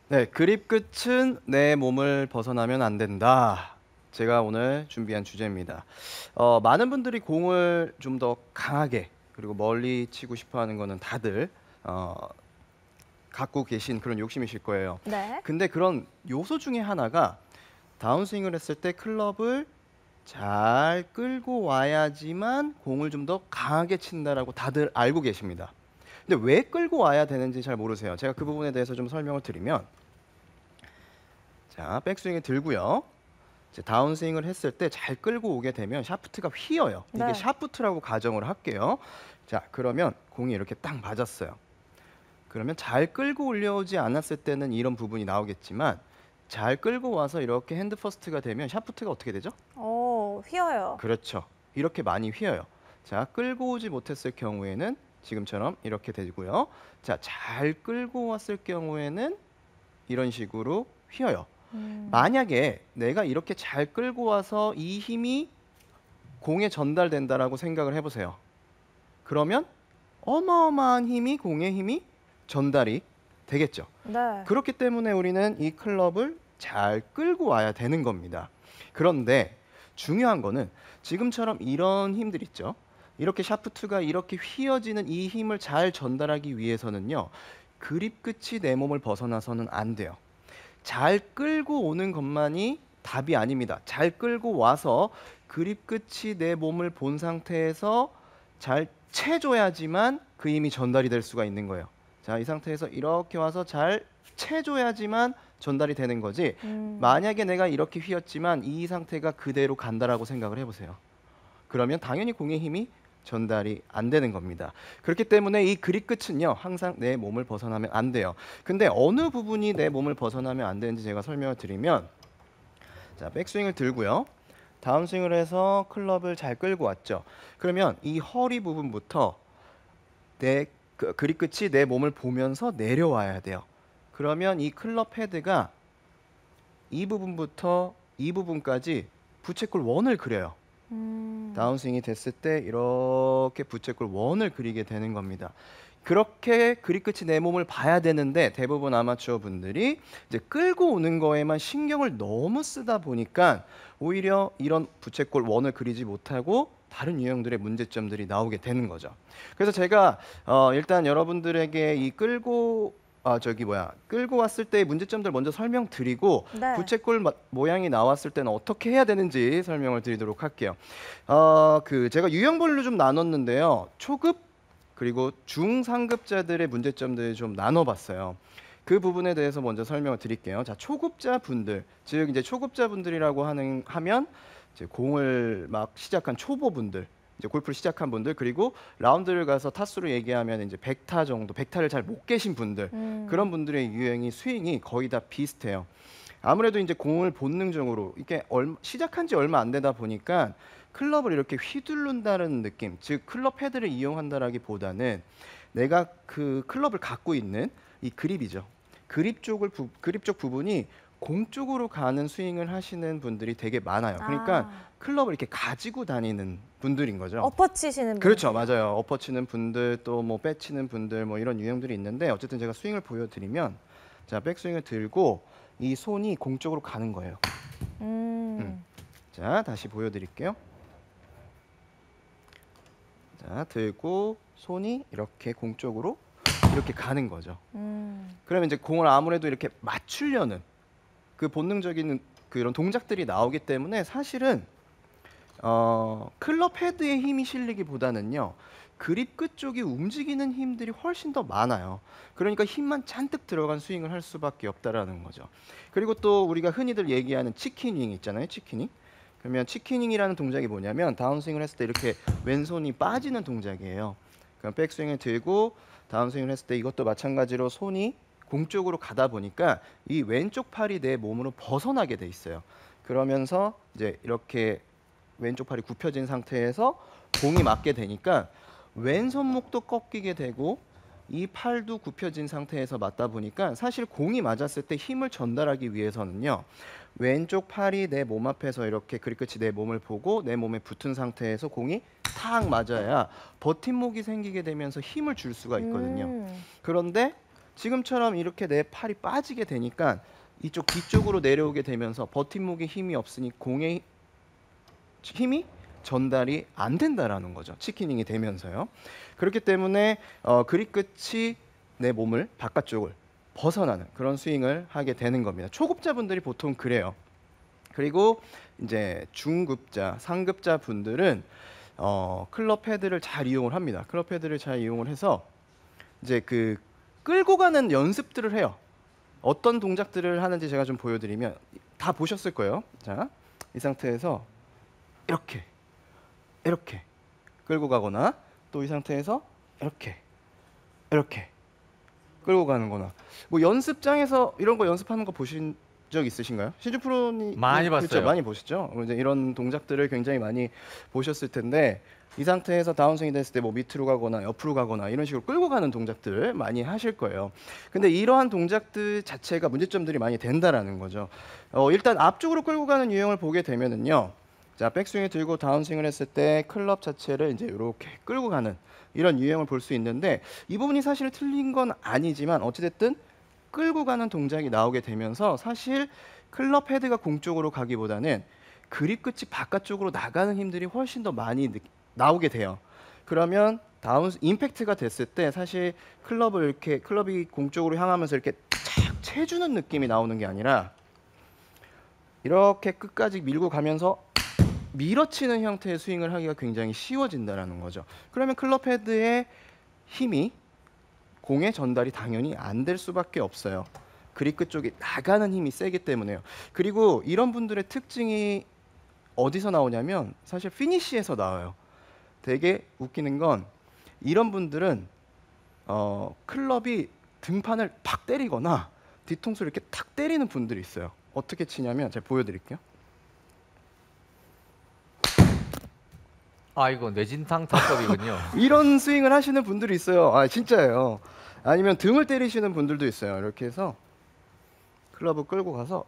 네, 그립 끝은 내 몸을 벗어나면 안 된다. 제가 오늘 준비한 주제입니다. 많은 분들이 공을 좀 더 강하게 그리고 멀리 치고 싶어 하는 거는 다들 어, 갖고 계신 그런 욕심이실 거예요. 네. 근데 그런 요소 중에 하나가 다운스윙을 했을 때 클럽을 잘 끌고 와야지만 공을 좀 더 강하게 친다라고 다들 알고 계십니다. 근데 왜 끌고 와야 되는지 잘 모르세요. 제가 그 부분에 대해서 좀 설명을 드리면, 자, 백스윙을 들고요. 이제 다운스윙을 했을 때 잘 끌고 오게 되면 샤프트가 휘어요. 이게 네. 샤프트라고 가정을 할게요. 자, 그러면 공이 이렇게 딱 맞았어요. 그러면 잘 끌고 올려오지 않았을 때는 이런 부분이 나오겠지만, 잘 끌고 와서 이렇게 핸드 퍼스트가 되면 샤프트가 어떻게 되죠? 휘어요. 그렇죠. 이렇게 많이 휘어요. 자, 끌고 오지 못했을 경우에는 지금처럼 이렇게 되고요. 자, 잘 끌고 왔을 경우에는 이런 식으로 휘어요. 음. 만약에 내가 이렇게 잘 끌고 와서 이 힘이 공에 전달된다라고 생각을 해보세요. 그러면 어마어마한 힘이 공의 힘이 전달이 되겠죠. 네. 그렇기 때문에 우리는 이 클럽을 잘 끌고 와야 되는 겁니다. 그런데 중요한 거는 지금처럼 이런 힘들 있죠. 이렇게 샤프트가 이렇게 휘어지는 이 힘을 잘 전달하기 위해서는요. 그립 끝이 내 몸을 벗어나서는 안 돼요. 잘 끌고 오는 것만이 답이 아닙니다. 잘 끌고 와서 그립 끝이 내 몸을 본 상태에서 잘 채줘야지만 그 힘이 전달이 될 수가 있는 거예요. 자, 이 상태에서 이렇게 와서 잘 채줘야지만 전달이 되는 거지. 음. 만약에 내가 이렇게 휘었지만 이 상태가 그대로 간다라고 생각을 해보세요. 그러면 당연히 공의 힘이 전달이 안 되는 겁니다. 그렇기 때문에 이 그립 끝은요, 항상 내 몸을 벗어나면 안 돼요. 근데 어느 부분이 내 몸을 벗어나면 안 되는지 제가 설명을 드리면, 자, 백스윙을 들고요. 다운스윙을 해서 클럽을 잘 끌고 왔죠. 그러면 이 허리 부분부터 내 그립 끝이 내 몸을 보면서 내려와야 돼요. 그러면 이 클럽 헤드가 이 부분부터 이 부분까지 부채꼴 원을 그려요. 음. 다운스윙이 됐을 때 이렇게 부채꼴 원을 그리게 되는 겁니다. 그렇게 그립 끝이 내 몸을 봐야 되는데 대부분 아마추어 분들이 이제 끌고 오는 거에만 신경을 너무 쓰다 보니까 오히려 이런 부채꼴 원을 그리지 못하고 다른 유형들의 문제점들이 나오게 되는 거죠. 그래서 제가 일단 여러분들에게 이 끌고 왔을 때의 문제점들 먼저 설명드리고 네. 부채꼴 모양이 나왔을 때는 어떻게 해야 되는지 설명을 드리도록 할게요. 제가 유형별로 좀 나눴는데요. 초급 그리고 중상급자들의 문제점들을 좀 나눠봤어요. 그 부분에 대해서 먼저 설명을 드릴게요. 자, 초급자 분들, 즉 이제 초급자 분들이라고 하면 이제 공을 막 시작한 초보분들, 이제 골프를 시작한 분들, 그리고 라운드를 가서 타수로 얘기하면 이제 100타 정도, 100타를 잘 못 깨신 분들, 그런 음. 분들의 유형이 스윙이 거의 다 비슷해요. 아무래도 이제 공을 본능적으로 이게 시작한 지 얼마 안 되다 보니까 클럽을 이렇게 휘두른다는 느낌, 즉 클럽 헤드를 이용한다라기보다는 내가 그 클럽을 갖고 있는 이 그립이죠. 그립 쪽 부분이 공 쪽으로 가는 스윙을 하시는 분들이 되게 많아요. 그러니까 아. 클럽을 이렇게 가지고 다니는 분들인 거죠. 엎어 치시는 그렇죠, 분들이요. 맞아요. 엎어치는 분들 또 뭐 빼치는 분들 뭐 이런 유형들이 있는데 어쨌든 제가 스윙을 보여드리면, 자, 백스윙을 들고 이 손이 공 쪽으로 가는 거예요. 음. 음. 자, 다시 보여드릴게요. 자, 들고 손이 이렇게 공 쪽으로 이렇게 가는 거죠. 음. 그러면 이제 공을 아무래도 이렇게 맞추려는 그 본능적인 그런 동작들이 나오기 때문에 사실은 클럽 헤드에 힘이 실리기보다는요. 그립 끝 쪽이 움직이는 힘들이 훨씬 더 많아요. 그러니까 힘만 잔뜩 들어간 스윙을 할 수밖에 없다라는 거죠. 그리고 또 우리가 흔히들 얘기하는 치킨윙 있잖아요. 치킨윙. 그러면 치킨윙이라는 동작이 뭐냐면 다운스윙을 했을 때 이렇게 왼손이 빠지는 동작이에요. 그럼 백스윙을 들고 다운스윙을 했을 때 이것도 마찬가지로 손이 공 쪽으로 가다 보니까 이 왼쪽 팔이 내 몸으로 벗어나게 돼 있어요. 그러면서 이제 이렇게 왼쪽 팔이 굽혀진 상태에서 공이 맞게 되니까 왼손목도 꺾이게 되고 이 팔도 굽혀진 상태에서 맞다 보니까 사실 공이 맞았을 때 힘을 전달하기 위해서는요. 왼쪽 팔이 내 몸 앞에서 이렇게 그립 끝이 내 몸을 보고 내 몸에 붙은 상태에서 공이 탁 맞아야 버팀목이 생기게 되면서 힘을 줄 수가 있거든요. 음. 그런데 지금처럼 이렇게 내 팔이 빠지게 되니까 이쪽 뒤쪽으로 내려오게 되면서 버팀목에 힘이 없으니 공의 힘이 전달이 안 된다라는 거죠. 치키닝이 되면서요. 그렇기 때문에 그립 끝이 내 몸을 바깥쪽을 벗어나는 그런 스윙을 하게 되는 겁니다. 초급자분들이 보통 그래요. 그리고 이제 중급자, 상급자 분들은 클럽 헤드를 잘 이용을 합니다. 클럽 헤드를 잘 이용을 해서 이제 그 끌고 가는 연습들을 해요. 어떤 동작들을 하는지 제가 좀 보여드리면 다 보셨을 거예요. 자, 이 상태에서 이렇게 끌고 가거나 또 이 상태에서 이렇게 끌고 가는 거나 뭐 연습장에서 이런 거 연습하는 거 보신 적 있으신가요? 신주 프로님 많이 그렇죠, 봤어요. 많이 보시죠. 이제 이런 동작들을 굉장히 많이 보셨을 텐데 이 상태에서 다운스윙이 됐을 때 뭐 밑으로 가거나 옆으로 가거나 이런 식으로 끌고 가는 동작들을 많이 하실 거예요. 근데 이러한 동작들 자체가 문제점들이 많이 된다라는 거죠. 일단 앞쪽으로 끌고 가는 유형을 보게 되면은요. 자, 백스윙을 들고 다운스윙을 했을 때 클럽 자체를 이제 이렇게 끌고 가는 이런 유형을 볼 수 있는데 이 부분이 사실 틀린 건 아니지만 어찌됐든 끌고 가는 동작이 나오게 되면서 사실 클럽 헤드가 공 쪽으로 가기보다는 그립 끝이 바깥쪽으로 나가는 힘들이 훨씬 더 많이 나오게 돼요. 그러면 다운 임팩트가 됐을 때 사실 클럽을 이렇게 클럽이 공 쪽으로 향하면서 이렇게 착 채주는 느낌이 나오는 게 아니라 이렇게 끝까지 밀고 가면서 밀어치는 형태의 스윙을 하기가 굉장히 쉬워진다라는 거죠. 그러면 클럽 헤드의 힘이 공의 전달이 당연히 안 될 수밖에 없어요. 그립 끝쪽이 나가는 힘이 세기 때문에요. 그리고 이런 분들의 특징이 어디서 나오냐면 사실 피니시에서 나와요. 되게 웃기는 건 이런 분들은 클럽이 등판을 팍 때리거나 뒤통수를 이렇게 탁 때리는 분들이 있어요. 어떻게 치냐면 제가 보여드릴게요. 아, 이거 뇌진탕 타법이군요. 이런 스윙을 하시는 분들이 있어요. 아, 진짜예요. 아니면 등을 때리시는 분들도 있어요. 이렇게 해서 클럽을 끌고 가서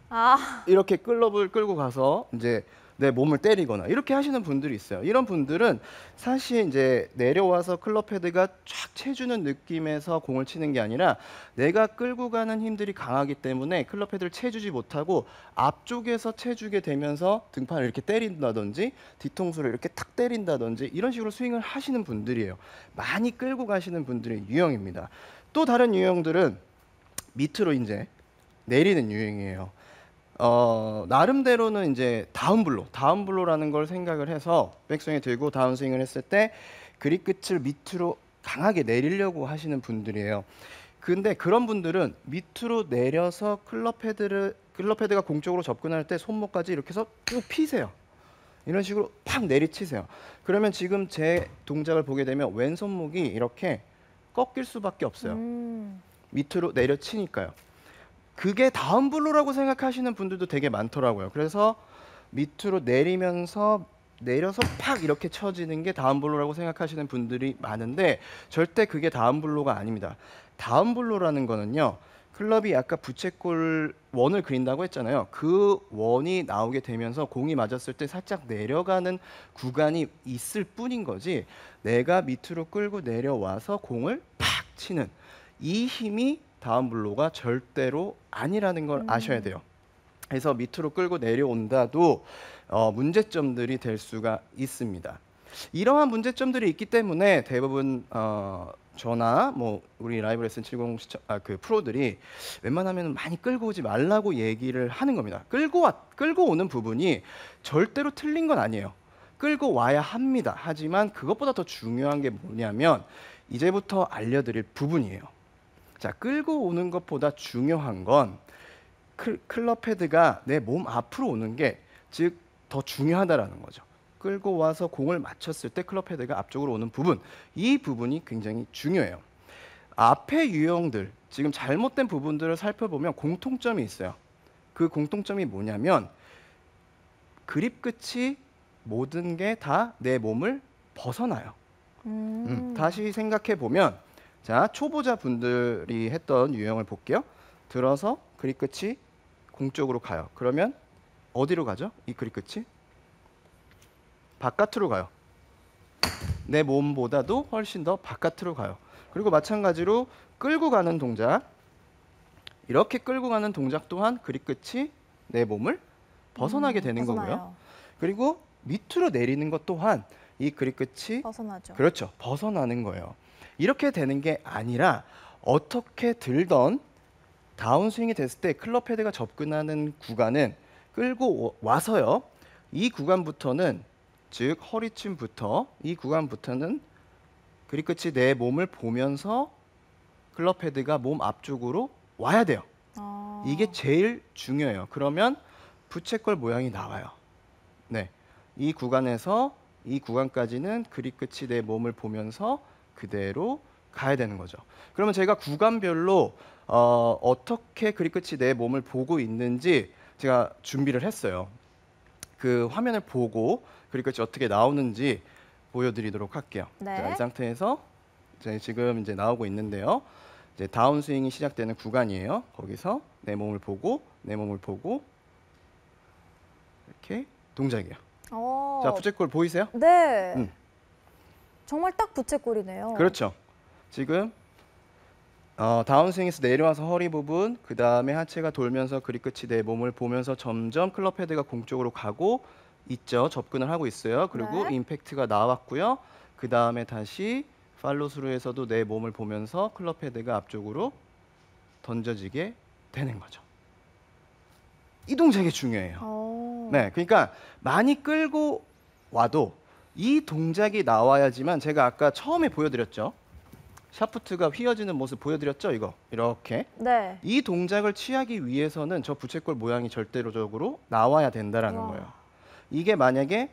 아, 이렇게 클럽을 끌고 가서 이제 내 몸을 때리거나 이렇게 하시는 분들이 있어요. 이런 분들은 사실 이제 내려와서 클럽 헤드가 쫙 채주는 느낌에서 공을 치는 게 아니라 내가 끌고 가는 힘들이 강하기 때문에 클럽 헤드를 채주지 못하고 앞쪽에서 채주게 되면서 등판을 이렇게 때린다든지 뒤통수를 이렇게 탁 때린다든지 이런 식으로 스윙을 하시는 분들이에요. 많이 끌고 가시는 분들의 유형입니다. 또 다른 유형들은 밑으로 이제 내리는 유형이에요. 나름대로는 이제 다운블로라는 걸 생각을 해서 백스윙에 들고 다운스윙을 했을 때 그립 끝을 밑으로 강하게 내리려고 하시는 분들이에요. 근데 그런 분들은 밑으로 내려서 클럽 헤드가 공 쪽으로 접근할 때 손목까지 이렇게 해서 쭉 피세요. 이런 식으로 팍 내리치세요. 그러면 지금 제 동작을 보게 되면 왼손목이 이렇게 꺾일 수밖에 없어요. 밑으로 내려치니까요. 그게 다운블로라고 생각하시는 분들도 되게 많더라고요. 그래서 밑으로 내리면서 내려서 팍 이렇게 쳐지는 게 다운블로라고 생각하시는 분들이 많은데 절대 그게 다운블로가 아닙니다. 다운블로라는 거는요. 클럽이 아까 부채꼴 원을 그린다고 했잖아요. 그 원이 나오게 되면서 공이 맞았을 때 살짝 내려가는 구간이 있을 뿐인 거지 내가 밑으로 끌고 내려와서 공을 팍 치는 이 힘이 다운블로가 절대로 아니라는 걸 아셔야 돼요. 그래서 밑으로 끌고 내려온다도 문제점들이 될 수가 있습니다. 이러한 문제점들이 있기 때문에 대부분 저나 뭐 우리 라이브 레슨 70 그 프로들이 웬만하면 많이 끌고 오지 말라고 얘기를 하는 겁니다. 끌고 오는 부분이 절대로 틀린 건 아니에요. 끌고 와야 합니다. 하지만 그것보다 더 중요한 게 뭐냐면 이제부터 알려드릴 부분이에요. 자, 끌고 오는 것보다 중요한 건 클럽 헤드가 내 몸 앞으로 오는 게 즉 더 중요하다라는 거죠. 끌고 와서 공을 맞췄을 때 클럽 헤드가 앞쪽으로 오는 부분, 이 부분이 굉장히 중요해요. 앞의 유형들, 지금 잘못된 부분들을 살펴보면 공통점이 있어요. 그 공통점이 뭐냐면 그립 끝이 모든 게 다 내 몸을 벗어나요. 다시 생각해 보면 자, 초보자 분들이 했던 유형을 볼게요. 들어서 그립 끝이 공 쪽으로 가요. 그러면 어디로 가죠? 이 그립 끝이 바깥으로 가요. 내 몸보다도 훨씬 더 바깥으로 가요. 그리고 마찬가지로 끌고 가는 동작, 이렇게 끌고 가는 동작 또한 그립 끝이 내 몸을 벗어나게 되는 거고요. 벗어나요. 그리고 밑으로 내리는 것 또한 이 그립 끝이 벗어나죠. 그렇죠. 벗어나는 거예요. 이렇게 되는 게 아니라 어떻게 들던 다운스윙이 됐을 때 클럽 헤드가 접근하는 구간은 끌고 와서요. 이 구간부터는 즉 허리춤부터 이 구간부터는 그립 끝이 내 몸을 보면서 클럽 헤드가 몸 앞쪽으로 와야 돼요. 아. 이게 제일 중요해요. 그러면 부채꼴 모양이 나와요. 네, 이 구간에서 이 구간까지는 그립 끝이 내 몸을 보면서 그대로 가야 되는 거죠. 그러면 제가 구간별로 어떻게 그립 끝이 내 몸을 보고 있는지 제가 준비를 했어요. 그 화면을 보고 그립 끝이 어떻게 나오는지 보여드리도록 할게요. 네. 자, 이 상태에서 지금 이제 나오고 있는데요. 이제 다운스윙이 시작되는 구간이에요. 거기서 내 몸을 보고 이렇게 동작이에요. 어. 자, 부채꼴 보이세요? 네. 음. 정말 딱 부채꼴이네요. 그렇죠. 지금 다운스윙에서 내려와서 허리 부분, 그 다음에 하체가 돌면서 그립 끝이 내 몸을 보면서 점점 클럽 헤드가 공 쪽으로 가고 있죠. 접근을 하고 있어요. 그리고 네. 임팩트가 나왔고요. 그 다음에 다시 팔로스루에서도 내 몸을 보면서 클럽 헤드가 앞쪽으로 던져지게 되는 거죠. 이 동작이 중요해요. 어. 네, 그러니까 많이 끌고 와도 이 동작이 나와야지만 제가 아까 처음에 보여드렸죠. 샤프트가 휘어지는 모습 보여드렸죠. 이거 이렇게 네. 이 동작을 취하기 위해서는 저 부채꼴 모양이 절대적으로 나와야 된다라는 와. 거예요. 이게 만약에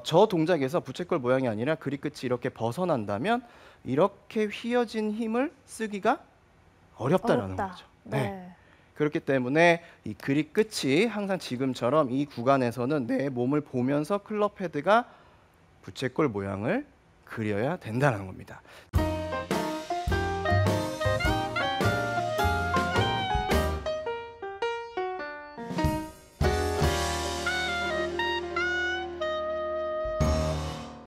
저 동작에서 부채꼴 모양이 아니라 그립 끝이 이렇게 벗어난다면 이렇게 휘어진 힘을 쓰기가 어렵다라는 어렵다. 거죠. 네. 그렇기 때문에 이 그립 끝이 항상 지금처럼 이 구간에서는 내 몸을 보면서 클럽 헤드가 부채꼴 모양을 그려야 된다는 겁니다.